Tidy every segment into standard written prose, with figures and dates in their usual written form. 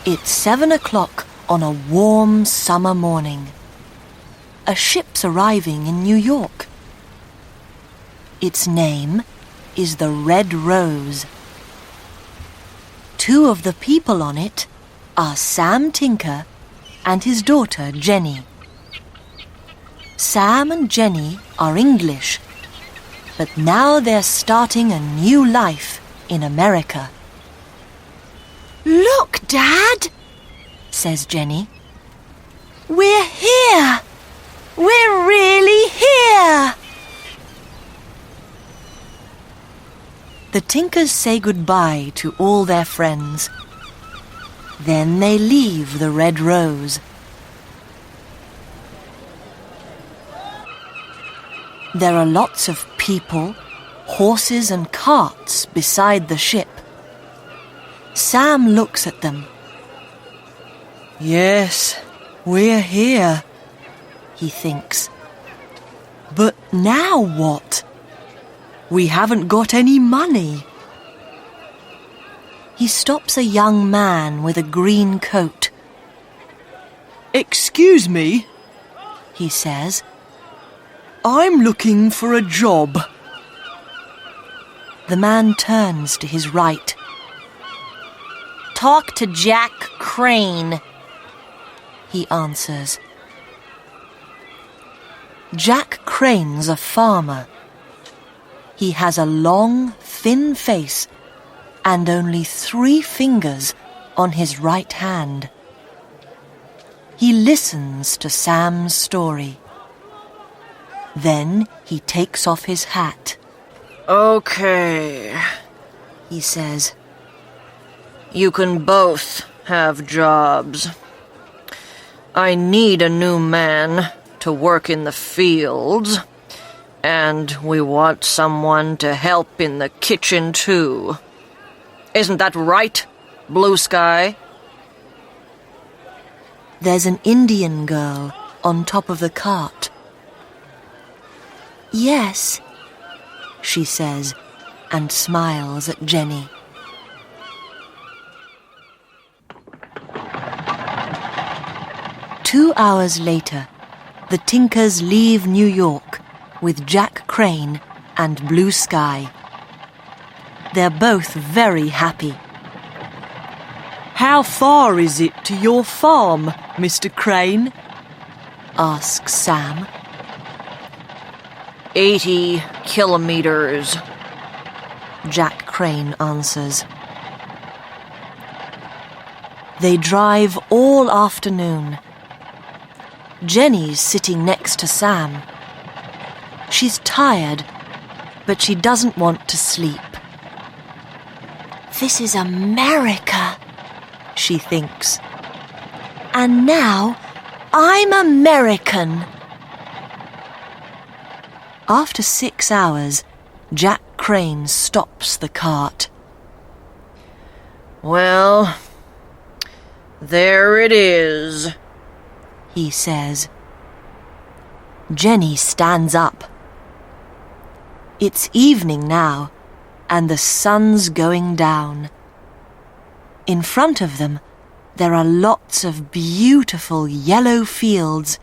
It's 7 o'clock on a warm summer morning. A ship's arriving in New York. Its name is the Red Rose. 2 of the people on it are Sam Tinker and his daughter Jenny. Sam and Jenny are English, but now they're starting a new life in America. "Look, Dad," says Jenny. "We're here! We're really here!" The Tinkers say goodbye to all their friends. Then they leave the Red Rose. There are lots of people, horses and carts beside the ship. Sam looks at them. "Yes, we're here," he thinks. "But now what? We haven't got any money." He stops a young man with a green coat. "Excuse me," he says. "I'm looking for a job." The man turns to his right. "Talk to Jack Crane," he answers. Jack Crane's a farmer. He has a long, thin face and only 3 fingers on his right hand. He listens to Sam's story. Then he takes off his hat. "Okay," he says. "You can both have jobs. I need a new man to work in the fields, and we want someone to help in the kitchen too. Isn't that right, Blue Sky?" There's an Indian girl on top of the cart. "Yes," she says, and smiles at Jenny. Two hours later, the Tinkers leave New York with Jack Crane and Blue Sky. They're both very happy. "How far is it to your farm, Mr. Crane?" asks Sam. 80 kilometers, Jack Crane answers. They drive all afternoon. Jenny's sitting next to Sam. She's tired, but she doesn't want to sleep. "This is America," she thinks. "And now I'm American." After 6 hours, Jack Crane stops the cart. "Well, there it is," he says. Jenny stands up. It's evening now, and the sun's going down. In front of them, there are lots of beautiful yellow fields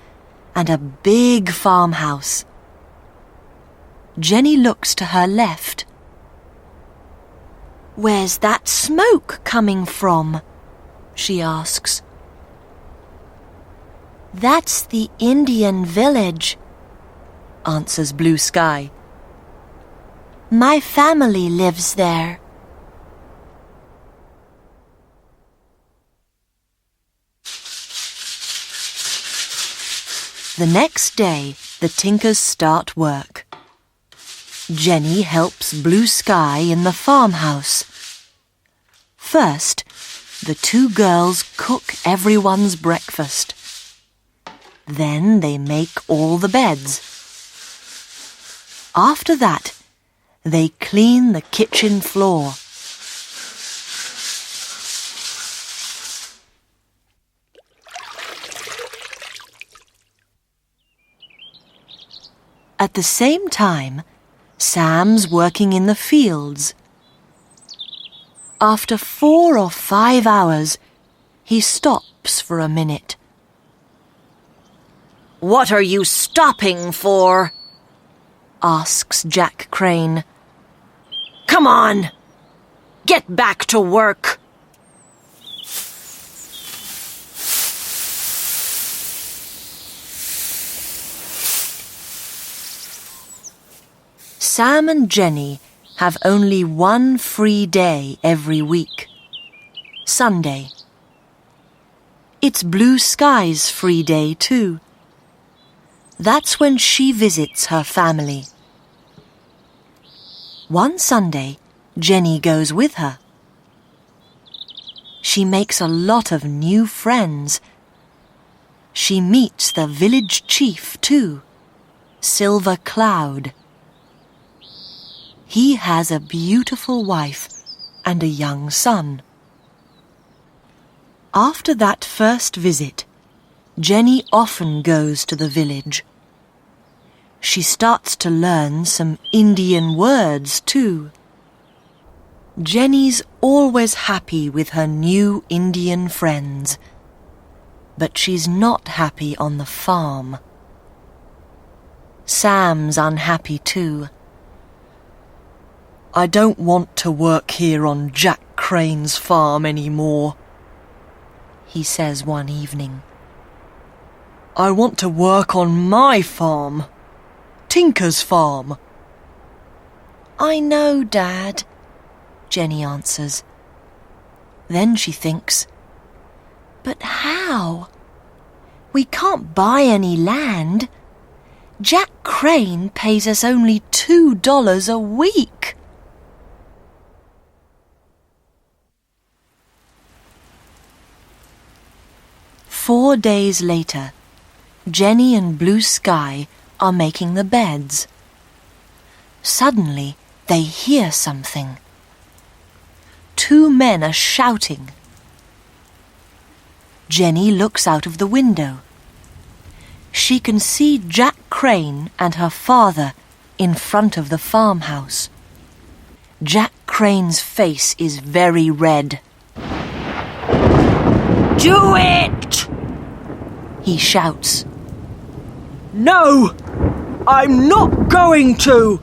and a big farmhouse. Jenny looks to her left. "Where's that smoke coming from?" she asks. "That's the Indian village," answers Blue Sky. "My family lives there." The next day, the Tinkers start work. Jenny helps Blue Sky in the farmhouse. First, the 2 girls cook everyone's breakfast. Then they make all the beds. After that, they clean the kitchen floor. At the same time, Sam's working in the fields. After 4 or 5 hours, He stops for a minute. "What are you stopping for?" asks Jack Crane. "Come on! Get back to work!" Sam and Jenny have only one free day every week. Sunday. It's Blue Sky's free day too. That's when she visits her family. One Sunday, Jenny goes with her. She makes a lot of new friends. She meets the village chief too, Silver Cloud. He has a beautiful wife and a young son. After that first visit, Jenny often goes to the village. She starts to learn some Indian words too. Jenny's always happy with her new Indian friends, but she's not happy on the farm. Sam's unhappy too. "I don't want to work here on Jack Crane's farm anymore," he says one evening. "I want to work on my farm, Tinker's farm." "I know, Dad," Jenny answers. Then she thinks, "But how? We can't buy any land. Jack Crane pays us only $2 a week." Four days later, Jenny and Blue Sky are making the beds. Suddenly, they hear something. Two men are shouting. Jenny looks out of the window. She can see Jack Crane and her father in front of the farmhouse. Jack Crane's face is very red. "Do it!" he shouts. "No, I'm not going to,"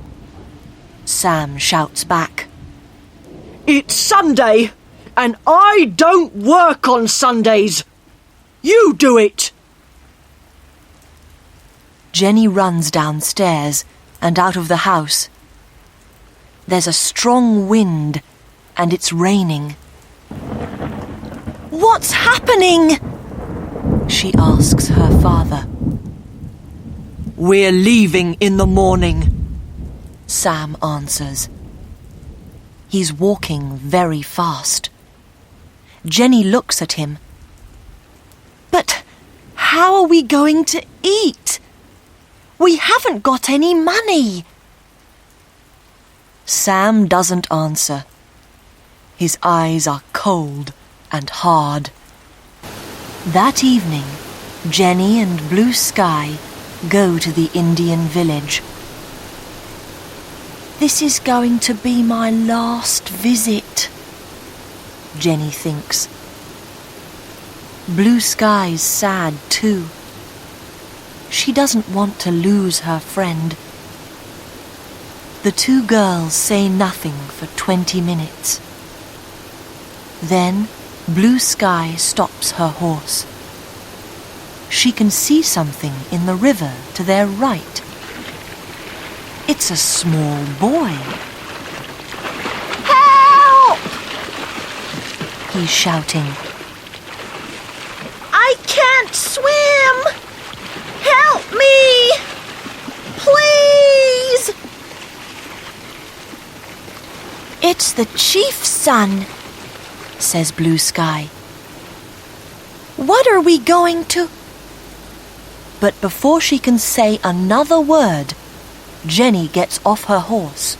Sam shouts back. "It's Sunday, and I don't work on Sundays. You do it!" Jenny runs downstairs and out of the house. There's a strong wind, and it's raining. "What's happening?" she asks her father. "We're leaving in the morning," Sam answers. He's walking very fast. Jenny looks at him. "But how are we going to eat? We haven't got any money." Sam doesn't answer. His eyes are cold and hard. That evening, Jenny and Blue Sky go to the Indian village. "This is going to be my last visit," Jenny thinks. Blue Sky's sad too. She doesn't want to lose her friend. The two girls say nothing for 20 minutes. Then Blue Sky stops her horse. She can see something in the river to their right. It's a small boy. "Help!" he's shouting. "I can't swim! Help me! Please!" "It's the chief's son," says Blue Sky. "What are we going to—" But before she can say another word, Jenny gets off her horse.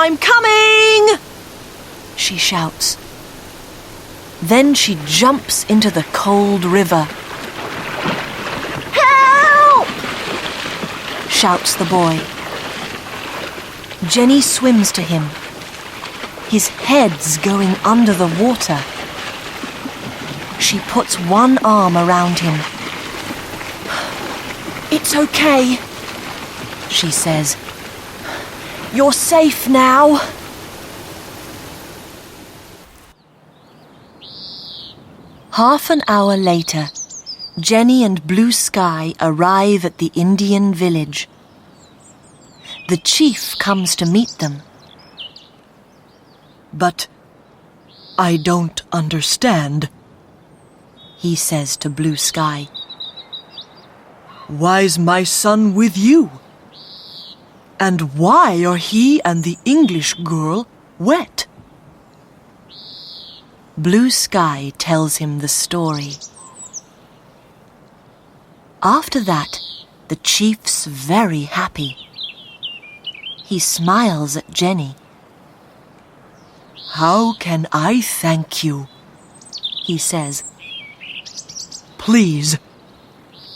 "I'm coming!" she shouts. Then she jumps into the cold river. "Help!" shouts the boy. Jenny swims to him. His head's going under the water. She puts one arm around him. "It's okay," she says. "You're safe now." Half an hour later, Jenny and Blue Sky arrive at the Indian village. The chief comes to meet them. "But I don't understand," he says to Blue Sky. "Why's my son with you? And why are he and the English girl wet?" Blue Sky tells him the story. After that, the chief's very happy. He smiles at Jenny. "How can I thank you?" he says. "Please,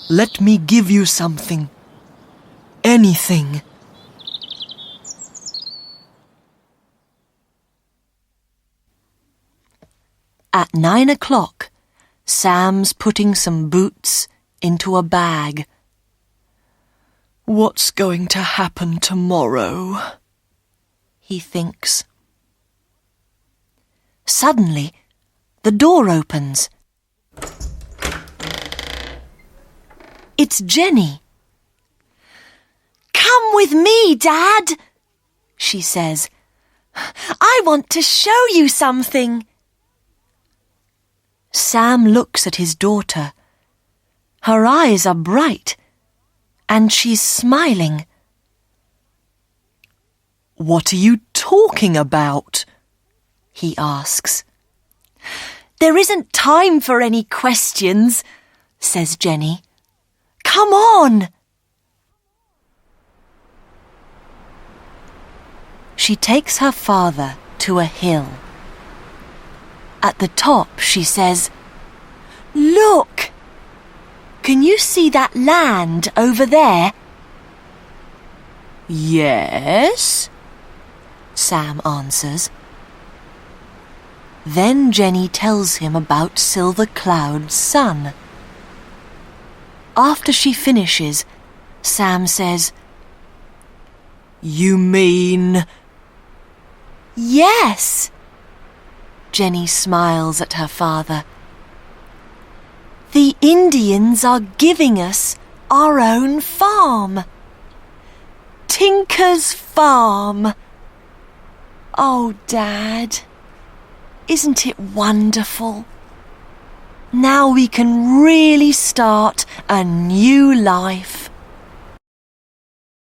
let me give you something. Anything." At 9 o'clock, Sam's putting some boots into a bag. "What's going to happen tomorrow?" he thinks. Suddenly, the door opens. It's Jenny. "Come with me, Dad," she says. "I want to show you something." Sam looks at his daughter. Her eyes are bright, and she's smiling. "What are you talking about?" he asks. "There isn't time for any questions," says Jenny. "Come on." She takes her father to a hill. At the top, she says, "Look! Can you see that land over there?" "Yes," Sam answers. Then Jenny tells him about Silver Cloud's son. After she finishes, Sam says, "You mean—" "Yes." Jenny smiles at her father. "The Indians are giving us our own farm. Tinker's Farm. Oh, Dad, isn't it wonderful? Now we can really start a new life."